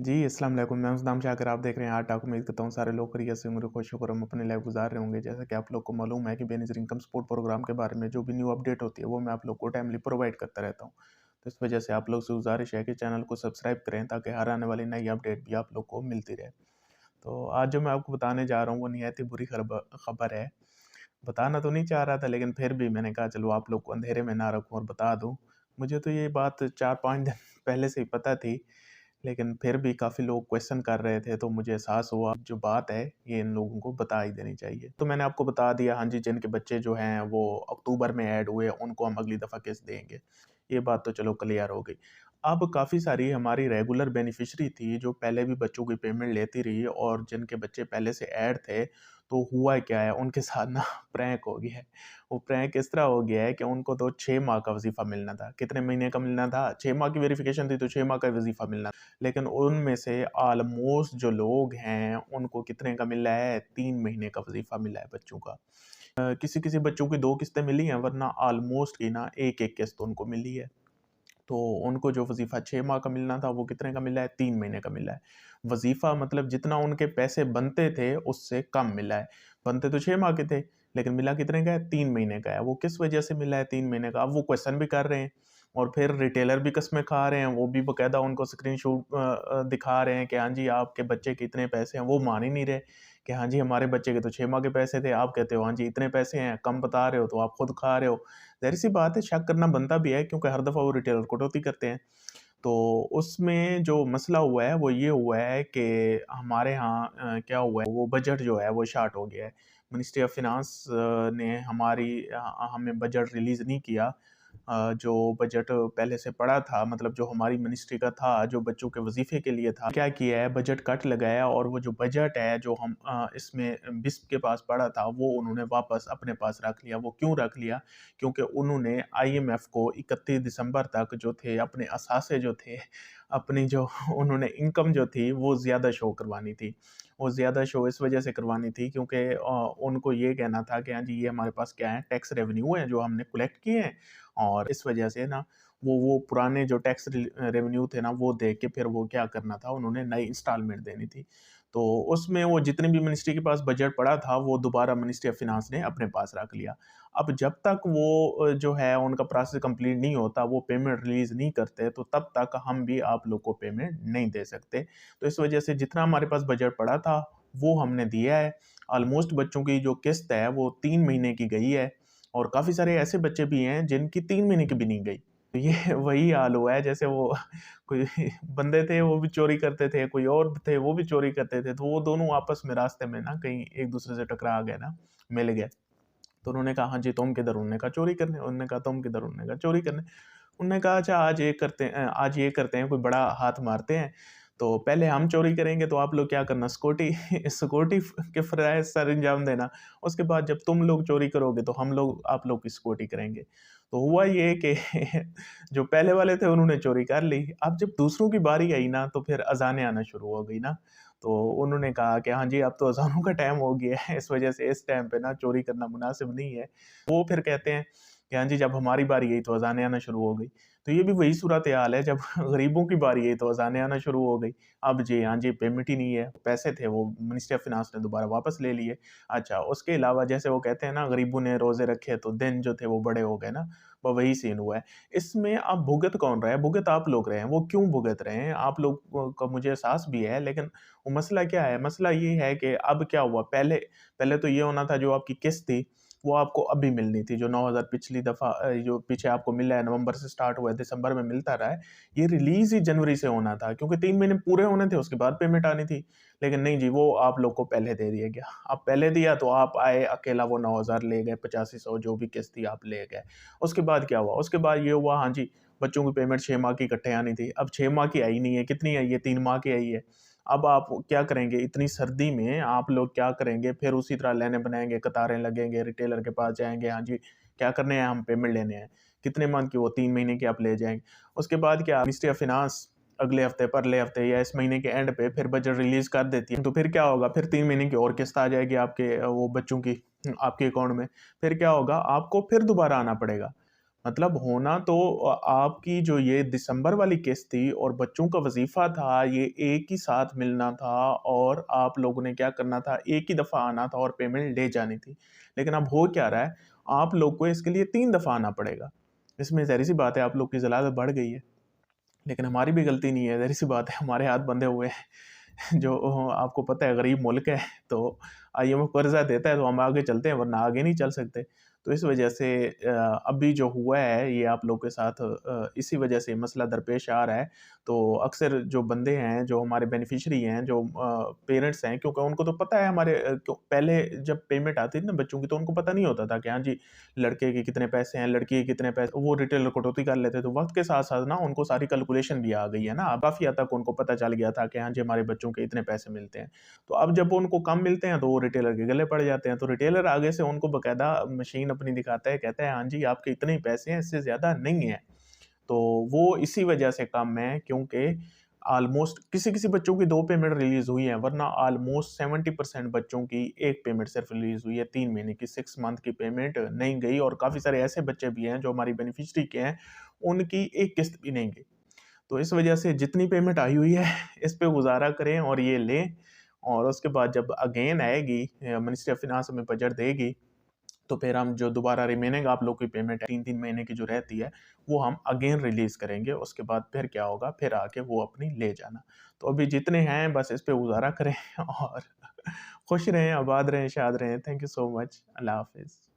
जी, अस्सलाम वालेकुम। मैं उस नाम से अगर आप देख रहे हैं आर्ट उम्मीद करता हूँ सारे लोग खैरियत से होंगे, खुश होकर हम अपनी लाइफ गुजार रहे होंगे। जैसा कि आप लोग को मालूम है कि बेनज़ीर इनकम सपोर्ट प्रोग्राम के बारे में जो भी न्यू अपडेट होती है वो मैं आप लोग को टाइमली प्रोवाइड करता रहता हूँ। तो इस वजह से आप लोग से गुज़ारिश है कि चैनल को सब्सक्राइब करें ताकि हर आने वाली नई अपडेट भी आप लोग को मिलती रहे। तो आज जो मैं आपको बताने जा रहा हूँ वो निहायत ही बुरी खबर है। बताना तो नहीं चाह रहा था लेकिन फिर भी मैंने कहा चलो आप लोग को अंधेरे में ना रखूँ और बता दूँ। मुझे तो ये बात 4-5 दिन पहले से ही पता थी, लेकिन फिर भी काफ़ी लोग क्वेश्चन कर रहे थे तो मुझे एहसास हुआ जो बात है ये इन लोगों को बता ही देनी चाहिए। तो मैंने आपको बता दिया, हाँ जी, जिनके बच्चे जो हैं वो अक्टूबर में ऐड हुए उनको हम अगली दफ़ा किस्त देंगे। ये बात तो चलो क्लियर हो गई। अब काफ़ी सारी हमारी रेगुलर बेनिफिशियरी थी जो पहले भी बच्चों की पेमेंट लेती रही और जिनके बच्चे पहले से ऐड थे, तो हुआ क्या है उनके साथ ना प्रैंक हो गया है। वो प्रैंक इस तरह हो गया है कि उनको तो 6 माह का वज़ीफ़ा मिलना था। कितने महीने का मिलना था? 6 माह की वेरिफ़िकेशन थी तो 6 माह का वज़ीफ़ा मिलना था। लेकिन उनमें से ऑलमोस्ट जो लोग हैं उनको कितने का मिला है? 3 महीने का वज़ीफ़ा मिला है बच्चों का। किसी-किसी बच्चों की 2 किस्तें मिली हैं, वरना ऑलमोस्ट की ना 1-1 किस्त उनको मिली है। तो उनको जो वज़ीफ़ा 6 माह का मिलना था वो कितने का मिला है? 3 महीने का मिला है। वज़ीफ़ा मतलब जितना उनके पैसे बनते थे उससे कम मिला है। बनते तो 6 माह के थे, लेकिन मिला कितने का है? 3 महीने का है। वो किस वजह से मिला है 3 महीने का? अब वो क्वेश्चन भी कर रहे हैं और फिर रिटेलर भी कस्में खा रहे हैं। वो भी बाकायदा उनको स्क्रीनशॉट दिखा रहे हैं कि हाँ जी, आपके बच्चे के इतने पैसे हैं। वो मान ही नहीं रहे कि हाँ जी, हमारे बच्चे के तो 6 माह के पैसे थे। आप कहते हो हाँ जी, इतने पैसे हैं, कम बता रहे हो तो आप खुद खा रहे हो। ज़ाहिर-सी बात है, शक करना बनता भी है क्योंकि हर दफ़ा वो रिटेलर कटौती करते हैं। तो उसमें जो मसला हुआ है वो ये हुआ है कि हमारे यहाँ क्या हुआ है, वो बजट जो है वो शॉर्ट हो गया है। मिनिस्ट्री ऑफ फाइनेंस ने हमें बजट रिलीज़ नहीं किया। जो बजट पहले से पड़ा था, मतलब जो हमारी मिनिस्ट्री का था, जो बच्चों के वज़ीफ़े के लिए था, क्या किया है बजट कट लगाया और वो जो बजट है जो हम इसमें बिस्प के पास पड़ा था वो उन्होंने वापस अपने पास रख लिया। वो क्यों रख लिया? क्योंकि उन्होंने आईएमएफ को 31 दिसंबर तक जो थे अपने असासे जो थे, अपनी जो उन्होंने इनकम जो थी वो ज़्यादा शो करवानी थी। वो ज़्यादा शो इस वजह से करवानी थी क्योंकि उनको ये कहना था कि हाँ जी, ये हमारे पास क्या है, टैक्स रेवेन्यू है जो हमने कलेक्ट किए हैं और इस वजह से ना वो पुराने जो टैक्स रेवेन्यू थे ना वो दे के फिर वो क्या करना था, उन्होंने नई इंस्टॉलमेंट देनी थी। तो उसमें वो जितने भी मिनिस्ट्री के पास बजट पड़ा था वो दोबारा मिनिस्ट्री ऑफ फाइनेंस ने अपने पास रख लिया। अब जब तक वो जो है उनका प्रोसेस कंप्लीट नहीं होता, वो पेमेंट रिलीज़ नहीं करते, तो तब तक हम भी आप लोग को पेमेंट नहीं दे सकते। तो इस वजह से जितना हमारे पास बजट पड़ा था वो हमने दिया है। ऑलमोस्ट बच्चों की जो किस्त है वो 3 महीने की गई है और काफ़ी सारे ऐसे बच्चे भी हैं जिनकी 3 महीने की भी नहीं गई। तो ये वही हाल हुआ है जैसे वो कोई बंदे थे वो भी चोरी करते थे, कोई और थे वो भी चोरी करते थे, तो वो दोनों आपस में रास्ते में ना कहीं एक-दूसरे से टकरा गए ना, मिल गए। तो उन्होंने कहा, "हाँ जी, तुम किधर?" उन्होंने कहा, "चोरी करने।" उन्होंने कहा, "तुम किधर?" उन्होंने कहा, "चोरी करने।" उन्होंने कहा, "अच्छा आज ये करते हैं, कोई बड़ा हाथ मारते हैं, तो पहले हम चोरी करेंगे तो आप लोग क्या करना, सिक्योरिटी सिक्योरिटी के फ़राइज़ सरअंजाम देना। उसके बाद जब तुम लोग चोरी करोगे तो हम लोग आप लोग की सिक्योरिटी करेंगे।" तो हुआ ये कि जो पहले वाले थे उन्होंने चोरी कर ली। अब जब दूसरों की बारी आई ना तो फिर अज़ानें आना शुरू हो गई ना, तो उन्होंने कहा कि हाँ जी, अब तो अज़ानों का टाइम हो गया है, इस वजह से इस टाइम पे ना चोरी करना मुनासिब नहीं है। वो फिर कहते हैं कि हाँ जी, जब हमारी बारी आई तो अज़ानें आना शुरू हो गई। तो ये भी वही सूरत-ए-हाल है, जब गरीबों की बारी आई तो अज़ानें आना शुरू हो गई। अब जी हाँ जी, पेमेंट ही नहीं है, पैसे थे वो मिनिस्ट्री ऑफ फाइनेंस ने दोबारा वापस ले लिए। अच्छा, उसके अलावा जैसे वो कहते हैं ना, गरीबों ने रोज़े रखे तो दिन जो थे वो बड़े हो गए ना, वही सीन हुआ है। इसमें अब भुगत कौन रहा है? भुगत आप लोग रहे हैं। वो क्यों भुगत रहे हैं? आप लोग का मुझे एहसास भी है, लेकिन वो मसला क्या है? मसला ये है कि अब क्या हुआ, पहले पहले तो ये होना था जो आपकी किस्त थी, वो आपको अभी मिलनी थी। जो 9,000 पिछली दफ़ा जो पीछे आपको मिला है, नवंबर से स्टार्ट हुआ है, दिसंबर में मिलता रहा है। ये रिलीज़ ही जनवरी से होना था क्योंकि 3 महीने पूरे होने थे, उसके बाद पेमेंट आनी थी। लेकिन नहीं जी, वो आप लोग को पहले दे दिया गया। अब पहले दिया तो आप आए अकेला वो 9,000 ले गए, 8500 जो भी किस्त थी आप ले गए। उसके बाद क्या हुआ? उसके बाद ये हुआ, हाँ जी, बच्चों की पेमेंट 6 माह की इकट्ठे आनी थी। अब 6 माह की आई नहीं है, कितनी आई है? 3 माह की आई है। अब आप क्या करेंगे? इतनी सर्दी में आप लोग क्या करेंगे? फिर उसी तरह लाइनें बनाएँगे, कतारें लगेंगे, रिटेलर के पास जाएँगे, हाँ जी, क्या करने हैं? हम पेमेंट लेने हैं। कितने मंथ की? वो 3 महीने की आप ले जाएँगे। उसके बाद क्या? मिनिस्ट्री ऑफ फाइनेंस अगले हफ्ते, परले हफ्ते या इस महीने के एंड पे फिर बजट रिलीज़ कर देती है। तो फिर क्या होगा? फिर 3 महीने की और किस्त आ जाएगी आपके वो बच्चों की आपके अकाउंट में। फिर क्या होगा? आपको फिर दोबारा आना पड़ेगा। मतलब होना तो आपकी जो ये दिसंबर वाली किस्त थी और बच्चों का वज़ीफ़ा था, ये एक ही साथ मिलना था और आप लोगों ने क्या करना था, एक ही दफ़ा आना था और पेमेंट ले जानी थी। लेकिन अब हो क्या रहा है, आप लोग को इसके लिए 3 दफ़ा आना पड़ेगा। इसमें ज़ाहिर-सी बात है आप लोग की ज़लालत बढ़ गई है, लेकिन हमारी भी गलती नहीं है, ज़ाहिर-सी बात है हमारे हाथ बंधे हुए हैं। जो आपको पता है गरीब मुल्क है, तो आईएमएफ कर्ज़ा देता है तो हम आगे चलते हैं वरना आगे नहीं चल सकते। तो इस वजह से अभी जो हुआ है ये आप लोग के साथ इसी वजह से मसला दरपेश आ रहा है। तो अक्सर जो बंदे हैं, जो हमारे बेनिफिशियरी हैं, जो पेरेंट्स हैं क्योंकि उनको तो पता है हमारे क्यों पहले जब पेमेंट आती थी ना बच्चों की तो उनको पता नहीं होता था कि हाँ जी, लड़के के कितने पैसे हैं, लड़की के कितने पैसे वो रिटेलर कटौती कर लेते थे। वक़्त के साथ-साथ ना उनको सारी कैलकुलेशन भी आ गई है ना, अब काफ़ी हद तक उनको पता चल गया था कि हाँ जी, हमारे बच्चों के इतने पैसे मिलते हैं। तो अब जब उनको कम मिलते हैं तो वो रिटेलर के गले पड़ जाते हैं। तो रिटेलर आगे से उनको बाकायदा मशीन अपनी दिखाता है, कहता है हाँ जी, आपके इतने ही पैसे हैं, इससे ज़्यादा नहीं है। तो वो इसी वजह से कम है क्योंकि ऑलमोस्ट किसी-किसी बच्चों की 2 पेमेंट रिलीज़ हुई हैं, वरना ऑलमोस्ट 70% बच्चों की 1 पेमेंट सिर्फ़ रिलीज़ हुई है 3 महीने की, 6 मंथ की पेमेंट नहीं गई और काफ़ी सारे ऐसे बच्चे भी हैं जो हमारी बेनिफिशियरी के हैं, उनकी 1 किस्त भी नहीं गई। तो इस वजह से जितनी पेमेंट आई हुई है इस पे गुज़ारा करें और ये लें और उसके बाद जब अगेन आएगी मिनिस्ट्री ऑफ फाइनेंस हमें बजट देगी तो फिर हम जो दोबारा रिमेनिंग आप लोग की पेमेंट है 3-3 महीने की जो रहती है, वो हम अगेन रिलीज़ करेंगे। उसके बाद फिर क्या होगा, फिर आके वो अपनी ले जाना। तो अभी जितने हैं बस इस पे गुज़ारा करें और खुश रहें, आबाद रहें, शाद रहें। Thank you so much. अल्लाह हाफ़िज़।